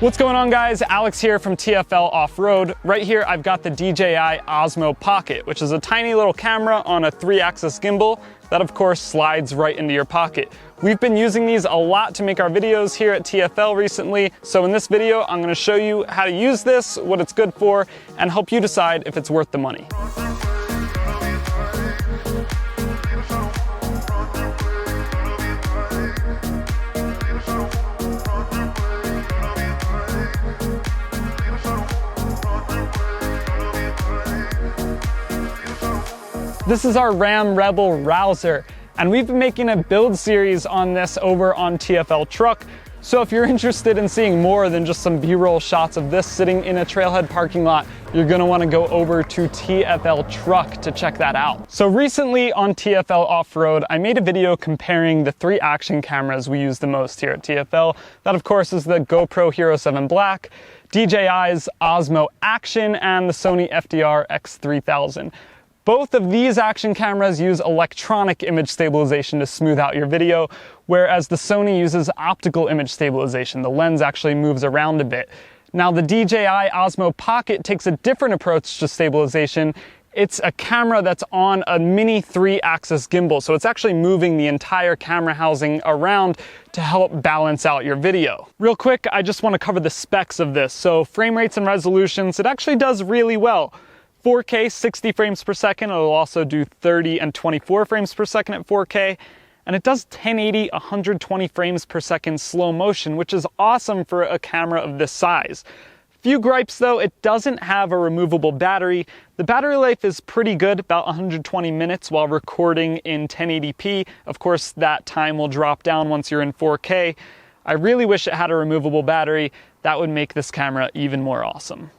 What's going on, guys? Alex here from TFLoffroad. Right here I've got the DJI Osmo Pocket, which is a tiny little camera on a 3-axis gimbal that of course slides right into your pocket. We've been using these a lot to make our videos here at TFL recently, so in this video I'm going to show you how to use this, what it's good for, and help you decide if it's worth the money. This is our Ram Rebel Rouser, and we've been making a build series on this over on TFL Truck. So if you're interested in seeing more than just some B-roll shots of this sitting in a trailhead parking lot, you're gonna wanna go over to TFL Truck to check that out. So recently on TFLoffroad, I made a video comparing the 3 action cameras we use the most here at TFL. That of course is the GoPro Hero 7 Black, DJI's Osmo Action, and the Sony FDR X3000. Both of these action cameras use electronic image stabilization to smooth out your video, whereas the Sony uses optical image stabilization. The lens actually moves around a bit. Now the DJI Osmo Pocket takes a different approach to stabilization. It's a camera that's on a mini 3-axis gimbal, so it's actually moving the entire camera housing around to help balance out your video. Real quick, I just want to cover the specs of this. So frame rates and resolutions, it actually does really well. 4K 60 frames per second, it'll also do 30 and 24 frames per second at 4K, and it does 1080 120 frames per second slow motion, which is awesome for a camera of this size. Few gripes though, it doesn't have a removable battery. The battery life is pretty good, about 120 minutes while recording in 1080p. Of course, that time will drop down once you're in 4K. I really wish it had a removable battery. That would make this camera even more awesome.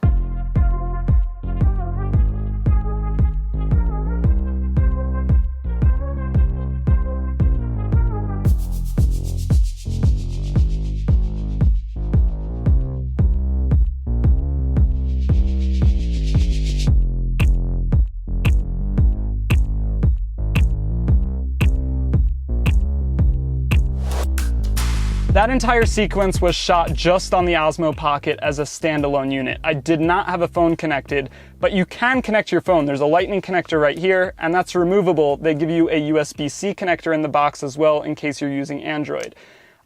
That entire sequence was shot just on the Osmo Pocket as a standalone unit. I did not have a phone connected, but you can connect your phone. There's a lightning connector right here, and that's removable. They give you a USB-C connector in the box as well in case you're using Android.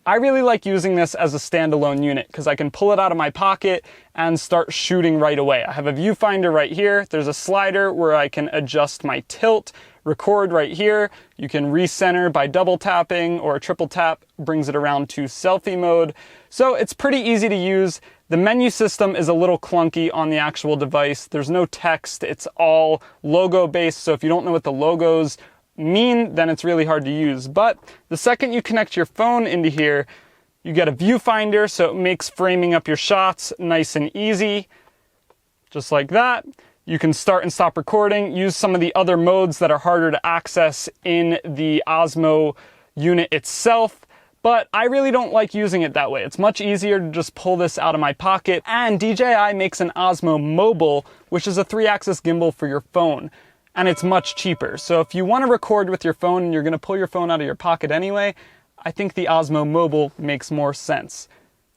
I really like using this as a standalone unit because I can pull it out of my pocket and start shooting right away. I have a viewfinder right here. There's a slider where I can adjust my tilt, record right here. You can recenter by double tapping, or a triple tap brings it around to selfie mode. So it's pretty easy to use. The menu system is a little clunky on the actual device. There's no text. It's all logo based. So if you don't know what the logos mean, then it's really hard to use. But the second you connect your phone into here, you get a viewfinder, so it makes framing up your shots nice and easy, just like that. You can start and stop recording, use some of the other modes that are harder to access in the Osmo unit itself, but I really don't like using it that way. It's much easier to just pull this out of my pocket, and DJI makes an Osmo Mobile, which is a 3-axis gimbal for your phone, and it's much cheaper. So if you want to record with your phone and you're going to pull your phone out of your pocket anyway, I think the Osmo Mobile makes more sense.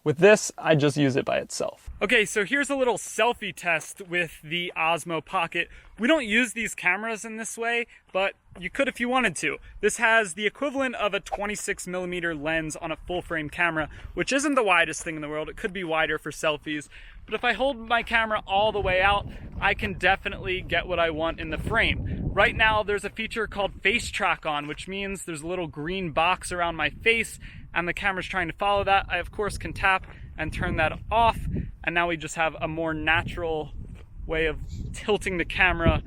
With this, I just use it by itself. Okay, so here's a little selfie test with the Osmo Pocket. We don't use these cameras in this way, but you could if you wanted to. This has the equivalent of a 26mm lens on a full frame camera, which isn't the widest thing in the world. It could be wider for selfies, but if I hold my camera all the way out, I can definitely get what I want in the frame. Right now, there's a feature called Face Track on, which means there's a little green box around my face, and the camera's trying to follow that. I, of course, can tap and turn that off, and now we just have a more natural way of tilting the camera,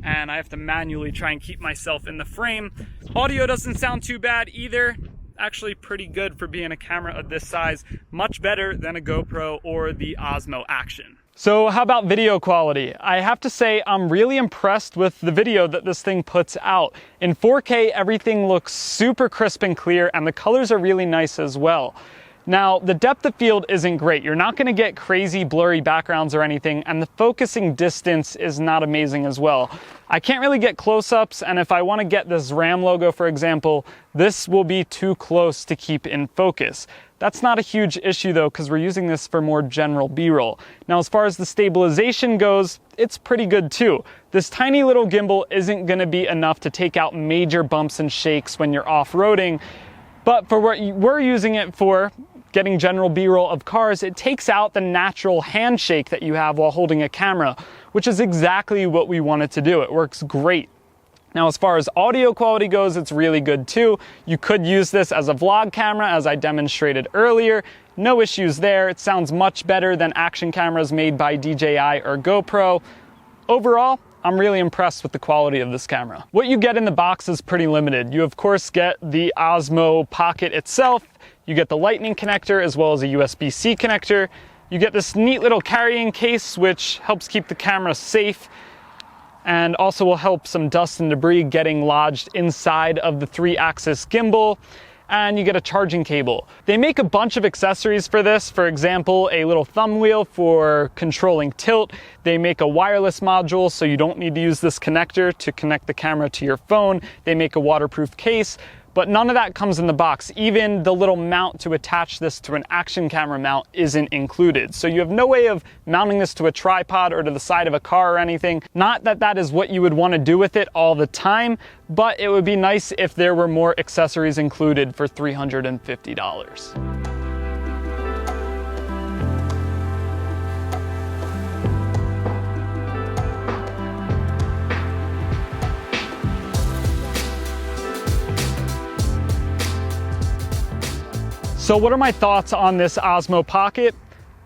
and I have to manually try and keep myself in the frame. Audio doesn't sound too bad either. Actually pretty good for being a camera of this size. Much better than a GoPro or the Osmo Action. So how about video quality? I have to say I'm really impressed with the video that this thing puts out. In 4K, everything looks super crisp and clear, and the colors are really nice as well. Now, the depth of field isn't great. You're not gonna get crazy blurry backgrounds or anything, and the focusing distance is not amazing as well. I can't really get close-ups, and if I wanna get this RAM logo, for example, this will be too close to keep in focus. That's not a huge issue though, because we're using this for more general B-roll. Now, as far as the stabilization goes, it's pretty good too. This tiny little gimbal isn't gonna be enough to take out major bumps and shakes when you're off-roading, but for what we're using it for, getting general B-roll of cars, it takes out the natural handshake that you have while holding a camera, which is exactly what we want it to do. It works great. Now, as far as audio quality goes, it's really good too. You could use this as a vlog camera, as I demonstrated earlier. No issues there. It sounds much better than action cameras made by DJI or GoPro. Overall, I'm really impressed with the quality of this camera. What you get in the box is pretty limited. You of course get the Osmo Pocket itself. You get the lightning connector as well as a USB-C connector. You get this neat little carrying case, which helps keep the camera safe and also will help some dust and debris getting lodged inside of the 3-axis gimbal. And you get a charging cable. They make a bunch of accessories for this. For example, a little thumb wheel for controlling tilt. They make a wireless module, so you don't need to use this connector to connect the camera to your phone. They make a waterproof case, but none of that comes in the box. Even the little mount to attach this to an action camera mount isn't included. So you have no way of mounting this to a tripod or to the side of a car or anything. Not that that is what you would want to do with it all the time, but it would be nice if there were more accessories included for $350. So what are my thoughts on this Osmo Pocket?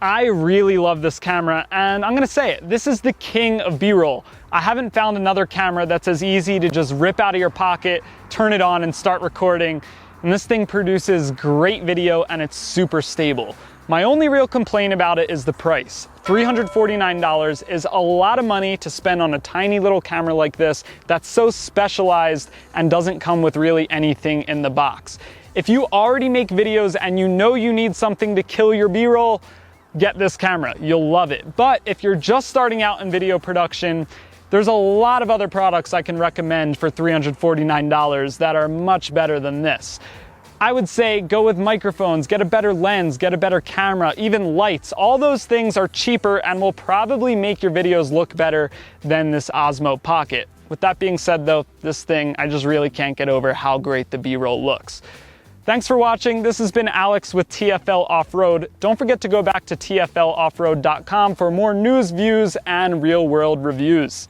I really love this camera, and I'm gonna say it, this is the king of B-roll. I haven't found another camera that's as easy to just rip out of your pocket, turn it on and start recording. And this thing produces great video and it's super stable. My only real complaint about it is the price. $349 is a lot of money to spend on a tiny little camera like this that's so specialized and doesn't come with really anything in the box. If you already make videos and you know you need something to kill your B-roll, get this camera, you'll love it. But if you're just starting out in video production, there's a lot of other products I can recommend for $349 that are much better than this. I would say go with microphones, get a better lens, get a better camera, even lights. All those things are cheaper and will probably make your videos look better than this Osmo Pocket. With that being said though, this thing, I just really can't get over how great the B-roll looks. Thanks for watching. This has been Alex with TFL Off-Road. Don't forget to go back to TFLoffroad.com for more news, views, and real-world reviews.